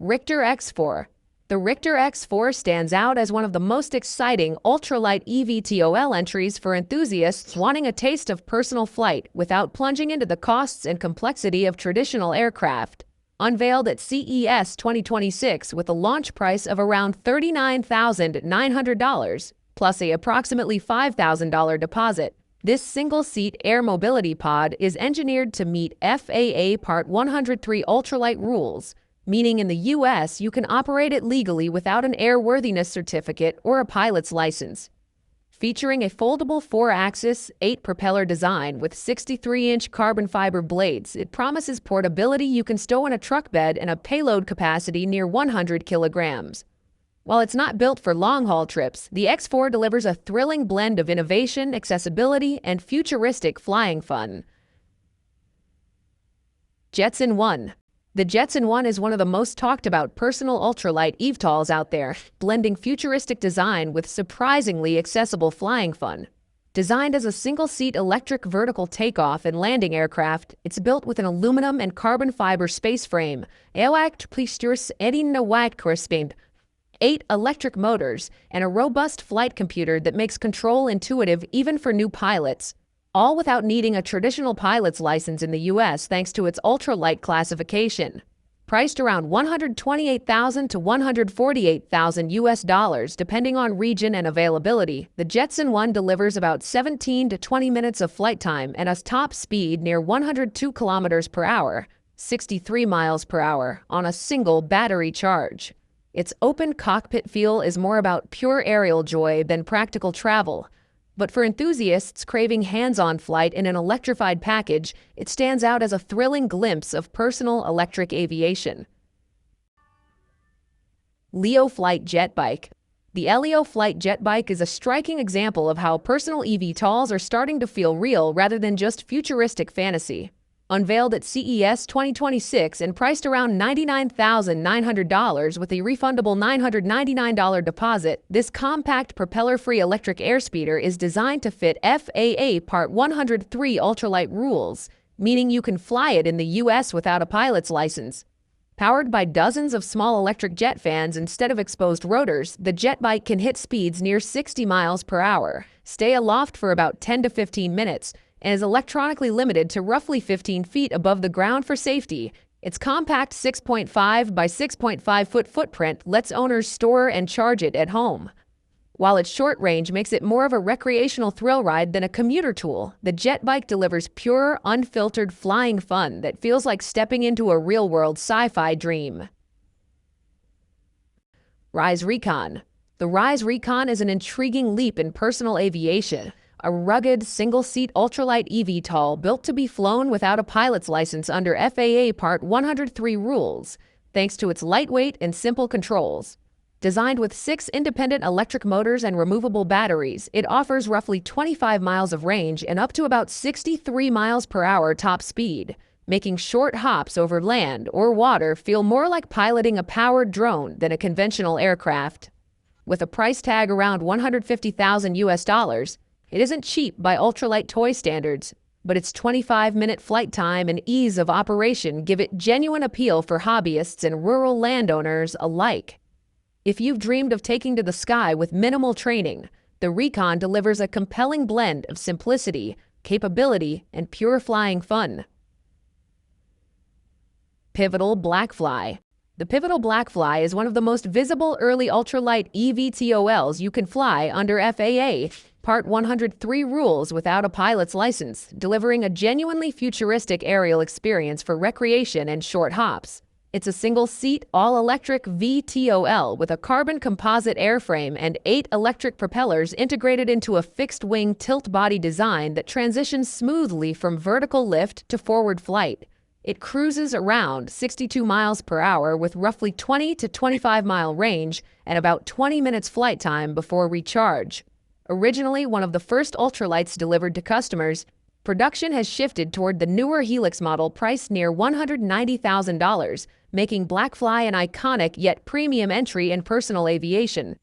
Richter X4. The Richter X4 stands out as one of the most exciting ultralight eVTOL entries for enthusiasts wanting a taste of personal flight without plunging into the costs and complexity of traditional aircraft. Unveiled at CES 2026 with a launch price of around $39,900, plus a approximately $5,000 deposit. This single-seat air mobility pod is engineered to meet FAA Part 103 ultralight rules, meaning in the U.S. you can operate it legally without an airworthiness certificate or a pilot's license. Featuring a foldable 4-axis, 8-propeller design with 63-inch carbon fiber blades, it promises portability you can stow in a truck bed and a payload capacity near 100 kilograms. While it's not built for long-haul trips, the X4 delivers a thrilling blend of innovation, accessibility, and futuristic flying fun. Jetson 1. The Jetson 1 is one of the most talked about personal ultralight eVTOLs out there, blending futuristic design with surprisingly accessible flying fun. Designed as a single-seat electric vertical takeoff and landing aircraft, it's built with an aluminum and carbon fiber space frame, 8 electric motors, and a robust flight computer that makes control intuitive even for new pilots, all without needing a traditional pilot's license in the U.S. thanks to its ultralight classification. Priced around $128,000 to $148,000 US depending on region and availability, the Jetson 1 delivers about 17 to 20 minutes of flight time and a top speed near 102 kilometers per hour, 63 miles per hour, on a single battery charge. Its open cockpit feel is more about pure aerial joy than practical travel. But for enthusiasts craving hands-on flight in an electrified package, it stands out as a thrilling glimpse of personal electric aviation. Leo Flight Jet Bike. The Leo Flight Jet Bike is a striking example of how personal eVTOLs are starting to feel real rather than just futuristic fantasy. Unveiled at CES 2026 and priced around $99,900 with a refundable $999 deposit, this compact propeller-free electric airspeeder is designed to fit FAA Part 103 ultralight rules, meaning you can fly it in the U.S. without a pilot's license. Powered by dozens of small electric jet fans instead of exposed rotors, the jet bike can hit speeds near 60 miles per hour, stay aloft for about 10 to 15 minutes, and is electronically limited to roughly 15 feet above the ground for safety. Its compact 6.5 by 6.5 foot footprint lets owners store and charge it at home. While its short range makes it more of a recreational thrill ride than a commuter tool, the jet bike delivers pure, unfiltered flying fun that feels like stepping into a real-world sci-fi dream. Rise Recon. The Rise Recon is an intriguing leap in personal aviation. A rugged, single-seat ultralight eVTOL built to be flown without a pilot's license under FAA Part 103 rules, thanks to its lightweight and simple controls. Designed with 6 independent electric motors and removable batteries, it offers roughly 25 miles of range and up to about 63 miles per hour top speed, making short hops over land or water feel more like piloting a powered drone than a conventional aircraft. With a price tag around $150,000 US, it isn't cheap by ultralight toy standards, but its 25-minute flight time and ease of operation give it genuine appeal for hobbyists and rural landowners alike. If you've dreamed of taking to the sky with minimal training, the Recon delivers a compelling blend of simplicity, capability, and pure flying fun. Pivotal Blackfly. The Pivotal Blackfly is one of the most visible early ultralight eVTOLs you can fly under FAA Part 103 rules without a pilot's license, delivering a genuinely futuristic aerial experience for recreation and short hops. It's a single-seat, all-electric VTOL with a carbon composite airframe and 8 electric propellers integrated into a fixed-wing tilt-body design that transitions smoothly from vertical lift to forward flight. It cruises around 62 miles per hour with roughly 20 to 25-mile range and about 20 minutes flight time before recharge. Originally one of the first ultralights delivered to customers, production has shifted toward the newer Helix model priced near $190,000, making Blackfly an iconic yet premium entry in personal aviation.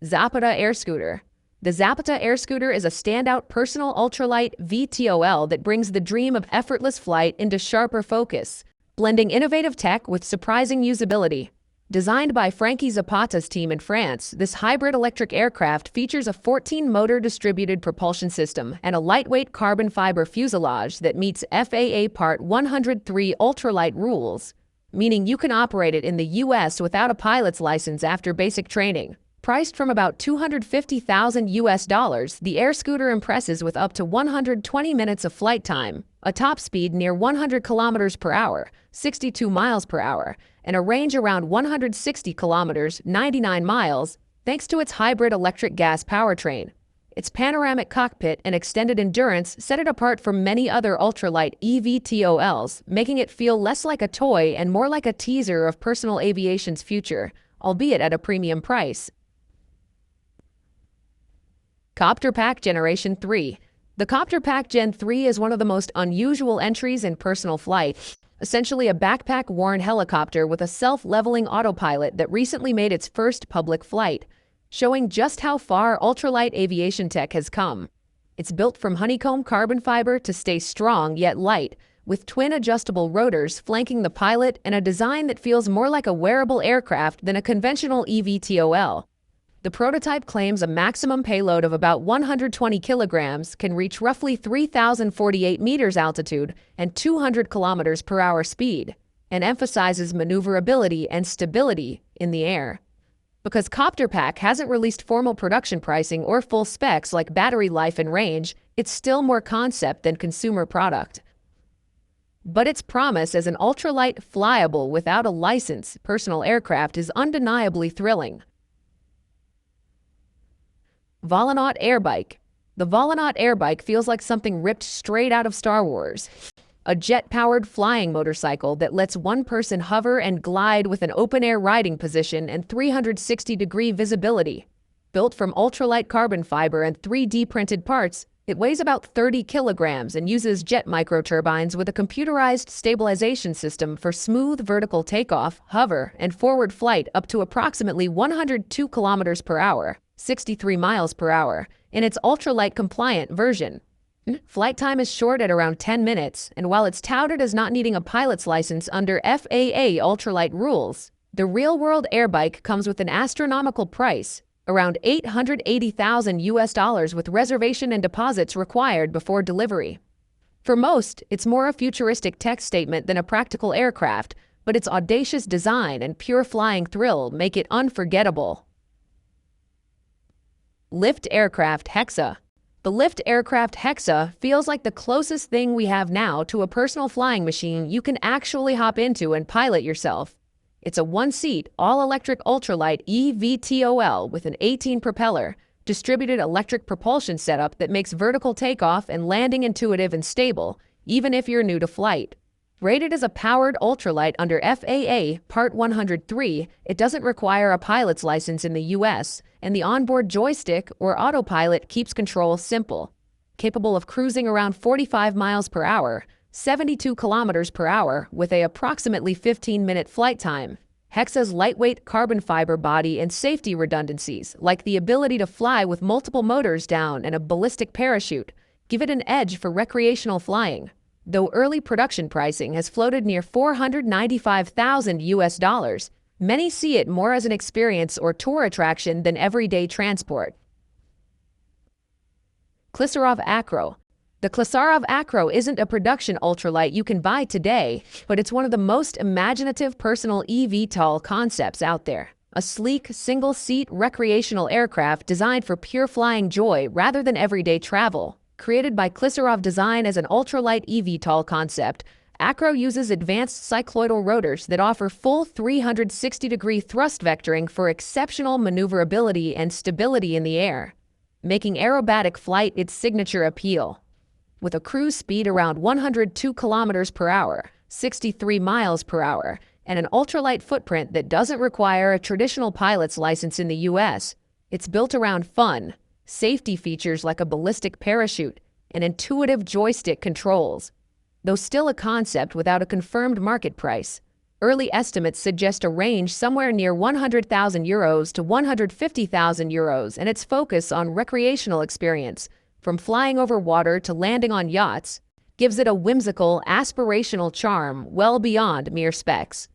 Zapata Air Scooter. The Zapata Air Scooter is a standout personal ultralight VTOL that brings the dream of effortless flight into sharper focus. blending innovative tech with surprising usability. Designed by Frankie Zapata's team in France, this hybrid electric aircraft features a 14-motor distributed propulsion system and a lightweight carbon fiber fuselage that meets FAA Part 103 ultralight rules, meaning you can operate it in the U.S. without a pilot's license after basic training. Priced from about $250,000, the air scooter impresses with up to 120 minutes of flight time, a top speed near 100 kilometers per hour, 62 miles per hour, and a range around 160 kilometers, 99 miles, thanks to its hybrid electric gas powertrain. Its panoramic cockpit and extended endurance set it apart from many other ultralight eVTOLs, making it feel less like a toy and more like a teaser of personal aviation's future, albeit at a premium price. Copter Pack Generation 3. The Copter Pack Gen 3 is one of the most unusual entries in personal flight, essentially a backpack-worn helicopter with a self-leveling autopilot that recently made its first public flight, showing just how far ultralight aviation tech has come. It's built from honeycomb carbon fiber to stay strong yet light, with twin adjustable rotors flanking the pilot and a design that feels more like a wearable aircraft than a conventional eVTOL. The prototype claims a maximum payload of about 120 kilograms, can reach roughly 3,048 meters altitude and 200 kilometers per hour speed, and emphasizes maneuverability and stability in the air. Because Copter Pack hasn't released formal production pricing or full specs like battery life and range, it's still more concept than consumer product. But its promise as an ultralight, flyable, without a license, personal aircraft is undeniably thrilling. Volanaut Airbike. The Volanaut Airbike feels like something ripped straight out of Star Wars. A jet-powered flying motorcycle that lets one person hover and glide with an open-air riding position and 360-degree visibility. Built from ultralight carbon fiber and 3D printed parts, it weighs about 30 kilograms and uses jet microturbines with a computerized stabilization system for smooth vertical takeoff, hover, and forward flight up to approximately 102 kilometers per hour. 63 miles per hour, in its ultralight compliant version. Flight time is short at around 10 minutes, and while it's touted as not needing a pilot's license under FAA ultralight rules, the real-world airbike comes with an astronomical price, around $880,000 with reservation and deposits required before delivery. For most, it's more a futuristic tech statement than a practical aircraft, but its audacious design and pure flying thrill make it unforgettable. Lift Aircraft Hexa. The Lift Aircraft Hexa feels like the closest thing we have now to a personal flying machine you can actually hop into and pilot yourself. It's a one-seat, all-electric ultralight eVTOL with an 18-propeller, distributed electric propulsion setup that makes vertical takeoff and landing intuitive and stable, even if you're new to flight. Rated as a powered ultralight under FAA Part 103, it doesn't require a pilot's license in the U.S., and the onboard joystick or autopilot keeps control simple. Capable of cruising around 45 miles per hour, 72 kilometers per hour, with a approximately 15-minute flight time. Hexa's lightweight carbon fiber body and safety redundancies, like the ability to fly with multiple motors down and a ballistic parachute, give it an edge for recreational flying. Though early production pricing has floated near $495,000, many see it more as an experience or tour attraction than everyday transport. Klissarov Acro. The Klissarov Acro isn't a production ultralight you can buy today, but it's one of the most imaginative personal eVTOL concepts out there. A sleek, single-seat recreational aircraft designed for pure flying joy rather than everyday travel. Created by Klissarov Design as an ultralight eVTOL concept, Acro uses advanced cycloidal rotors that offer full 360-degree thrust vectoring for exceptional maneuverability and stability in the air, making aerobatic flight its signature appeal. With a cruise speed around 102 kilometers per hour, 63 miles per hour, and an ultralight footprint that doesn't require a traditional pilot's license in the U.S., it's built around fun, safety features like a ballistic parachute, and intuitive joystick controls. Though still a concept without a confirmed market price, early estimates suggest a range somewhere near €100,000 to €150,000, and its focus on recreational experience, from flying over water to landing on yachts. gives it a whimsical, aspirational charm well beyond mere specs.